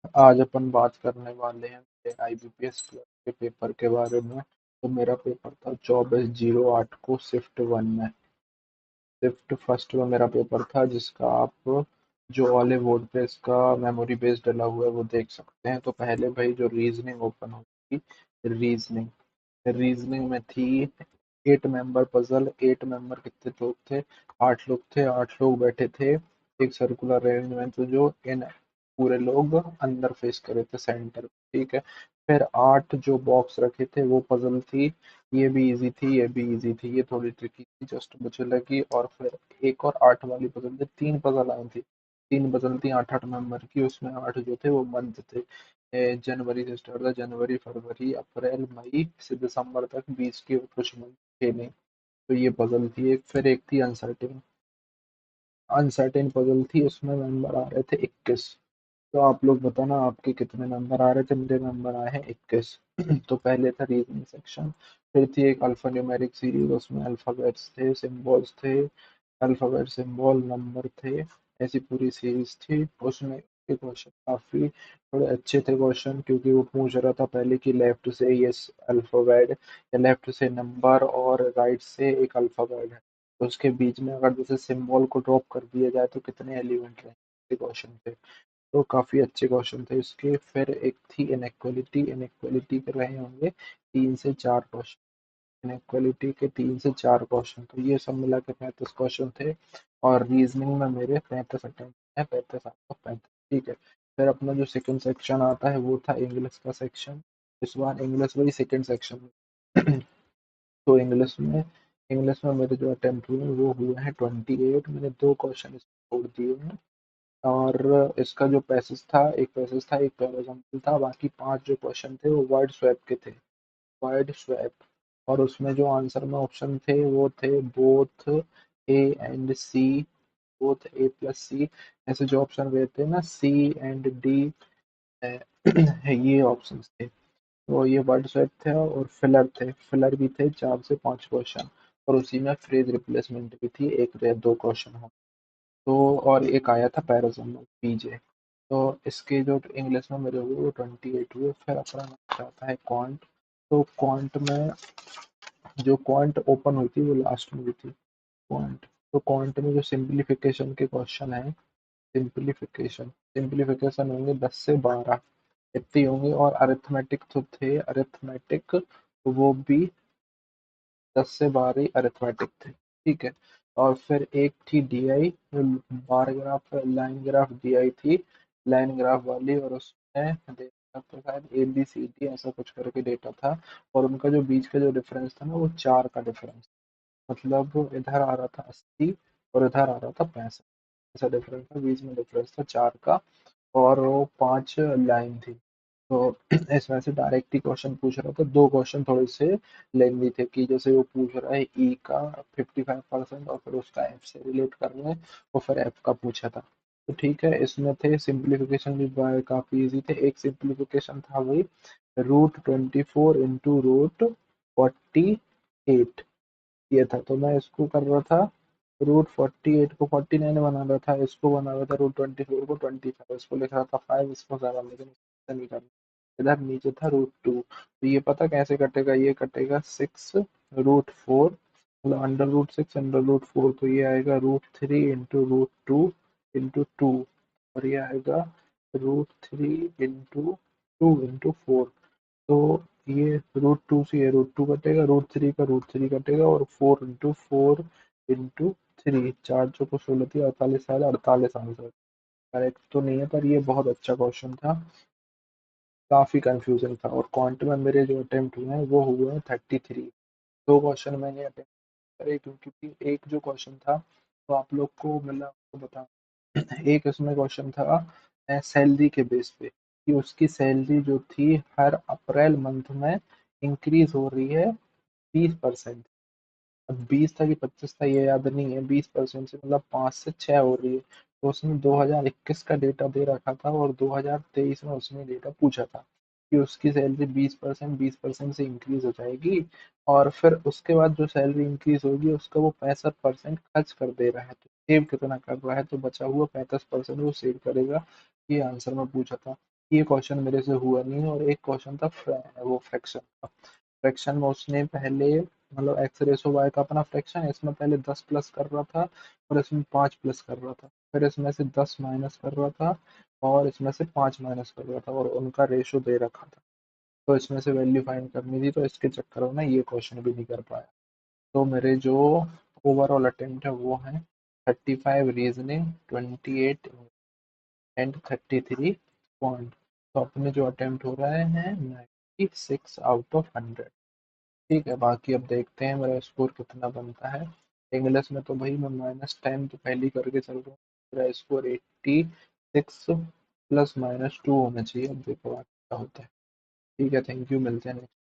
आज अपन बात करने वाले हैं आईबीपीएस क्लर्क के पेपर के बारे में। तो मेरा पेपर था 24/08 को शिफ्ट वन में। शिफ्ट फर्स्ट में मेरा पेपर था, जिसका आप जो वाले बोर्ड पे इसका मेमोरी बेस डला हुआ है वो देख सकते हैं। तो पहले भाई जो रीजनिंग ओपन होगी, रीजनिंग रीजनिंग में थी 8 मेंबर पजल। 8 मेंबर कितने लोग थे? 8 लोग थे। 8 लोग बैठे थे एक सर्कुलर अरेंजमेंट में, जो इन पूरे लोग अंदर फेस करे थे सेंटर, ठीक है। फिर 8 जो बॉक्स रखे थे वो पजल थी। ये भी इजी थी, ये भी इजी थी, ये थोड़ी ट्रिकी थी, जस्ट मुझे लगी। और फिर एक और 8 वाली पजल थी, 3 पजल आई थी। 3 पजल थी 8-8 मेंबर की, उसमें 8 जो थे वो मंथ थे। जनवरी से स्टार्ट था, जनवरी फरवरी अप्रैल मई से दिसंबर तक, 20 के कुछ मंथ थे नहीं। तो ये पजल थी एक। फिर एक थी अनसर्टेन। अनसर्टेन पजल थी, उसमें मेंबर आ रहे थे 21। तो आप लोग बताना आपके कितने नंबर आ रहे थे? मेरे नंबर आए हैं 21। तो पहले था रीजनिंग सेक्शन। फिर थी एक अल्फा न्यूमेरिक सीरीज, उसमें अल्फाबेट्स थे, सिंबल्स थे, अल्फाबेट सिंबल नंबर थे। ऐसी पूरी सीरीज थी। उसमें के क्वेश्चन काफी थोड़े अच्छे थे क्वेश्चन, क्योंकि वो पूछ रहा था पहले कि लेफ्ट से ये अल्फाबेट या लेफ्ट से नंबर और राइट से एक अल्फाबेट है, तो उसके बीच में अगर जैसे सिंबल को ड्रॉप कर दिया जाए तो कितने एलिमेंट रहेंगे, क्वेश्चन थे। तो काफी अच्छे क्वेश्चन थे इसके। फिर एक थी इनइक्वालिटी। इनइक्वालिटी के रहे होंगे 3 से 4 क्वेश्चन। इनइक्वालिटी के 3 से 4 क्वेश्चन, तो ये सब मिला के 35 क्वेश्चन थे। और रीजनिंग में मेरे 35 अटेम्प्ट है, 35 ठीक है। फिर अपना जो सेकंड सेक्शन आता है वो था इंग्लिश का सेक्शन। इस बार इंग्लिश वही सेकंड सेक्शन में। तो इंग्लिश में मेरे जो अटेम्प्ट हुए वो हुए हैं 28। मैंने 2 क्वेश्चन छोड़ दिए हैं। और इसका जो पैसेज था, एक पैसेज था, एक पैराग्राफ था, बाकी 5 जो क्वेश्चन थे वो वर्ड स्वैप के थे। Word swap. और उसमें जो आंसर में ऑप्शन थे वो थे both A and C, both A plus C. ऐसे जो ऑप्शन रहते हैं ना, सी एंड डी, ये ऑप्शन थे। तो ये वर्ड स्वैप थे। और फिलर थे, फिलर भी थे 4 से 5 क्वेश्चन। और उसी में फ्रेज रिप्लेसमेंट भी थी, एक या 2 क्वेश्चन हो। तो और एक आया था पैराजम्बल पीजे। तो इसके जो इंग्लिश में मेरे हुए वो 28 हुए। फिर अपना next आता है क्वांट। तो क्वांट में जो क्वांट ओपन हुई थी वो लास्ट में हुई थी, क्वांट। तो क्वांट में जो सिंप्लीफिकेशन के क्वेश्चन है, सिंप्लीफिकेशन सिंप्लीफिकेशन होंगे 10 से 12, इतने होंगे। और अरिथमेटिक तो थे, अरिथमेटिक वो भी 10 से 12 अरिथमेटिक थे, ठीक है। और फिर एक थी DI, bar graph line graph DI थी, लाइन ग्राफ वाली। और उसमें देखा तो शायद ए बी सी डी ऐसा कुछ करके डेटा था। और उनका जो बीच का जो डिफरेंस था ना वो 4 का डिफरेंस, मतलब इधर आ रहा था 80 और इधर आ रहा था 65। ऐसा डिफरेंस था, बीच में डिफरेंस था 4 का। और वो 5 लाइन थी। तो इसमें से डायरेक्ट ही क्वेश्चन पूछ रहा था। 2 क्वेश्चन थोड़े से लेंदी थे, कि जैसे वो पूछ रहा है ई का 55% और फिर उसका एफ से रिलेट करना है, और फिर एफ का पूछा था। तो ठीक है, इसमें थे सिंप्लीफिकेशन भी काफी इजी थे। एक सिंप्लीफिकेशन था वही √24 × √48, ये था। तो मैं इसको कर रहा था, √48 को 49 बना रहा था, इसको बना रहा था √24 को 25, इसको लिख रहा था 5, इसको 7, लेकिन इसको नहीं करना। इधर नीचे था √2। तो ये पता कैसे कटेगा? ये कटेगा 6 √4, मतलब √6 √4। तो ये आएगा √3 × √2 × 2। और ये आएगा √3 × 2 × 4। तो ये √2 से ये √2 कटेगा, √3 का √3 कटेगा, और 4 × 4 × 3, 4 × 4 = 16, 48, 48 आंसर। करेक्ट तो नहीं है, पर ये बहुत अच्छा क्वेश्चन था। काफी कंफ्यूजन था। और क्वांट में मेरे जो अटेम्प्ट हुए हैं वो हुए हैं 33। 2 क्वेश्चन मैंने अटेम्प्ट करे, क्योंकि एक जो क्वेश्चन था तो आप लोग को मतलब आपको बता, एक इसमें क्वेश्चन था सैलरी के बेस पे, कि उसकी सैलरी जो थी हर अप्रैल मंथ में इंक्रीज हो रही है 20%। अब 20 था कि 25 था ये याद नहीं है, 20% से मतलब 5 से 6 हो रही है। तो उसने 2021 का डेटा दे रखा था, और 2023 में उसने डेटा पूछा था कि उसकी सैलरी 20% से इंक्रीज हो जाएगी। और फिर उसके बाद जो सैलरी इंक्रीज होगी उसका वो 65% खर्च कर दे रहा है, तो सेव कितना कर रहा है? तो बचा हुआ 35% वो सेव करेगा। ये आंसर में पूछा था। ये क्वेश्चन मेरे से हुआ नहीं है। और एक क्वेश्चन था वो फ्रैक्शन का। फ्रैक्शन में उसने पहले मतलब एक्स रेसो वाई का अपना फ्रैक्शन है, इसमें पहले 10 प्लस कर रहा था और इसमें 5 प्लस कर रहा था, फिर इसमें से 10 माइनस कर रहा था और इसमें से 5 माइनस कर रहा था, और उनका रेशो दे रखा था। तो इसमें से वैल्यू फाइंड करनी थी, तो इसके चक्कर में मैं ये क्वेश्चन भी नहीं कर पाया। तो मेरे जो ओवरऑल अटेम्प्ट है वो है 35 रीजनिंग, 28 एंड 33 पॉइंट। तो अपने जो अटेम्प्ट हो रहे हैं 96 आउट ऑफ 100। ठीक है, बाकी अब देखते हैं मेरा स्कोर कितना बनता है। इंग्लिश में तो भाई मैं -10 तो पहले ही करके चल रहा हूँ। मेरा स्कोर 86 प्लस -2 होना चाहिए। अब देखो आगे क्या होता है। ठीक है, थैंक यू, मिलते हैं next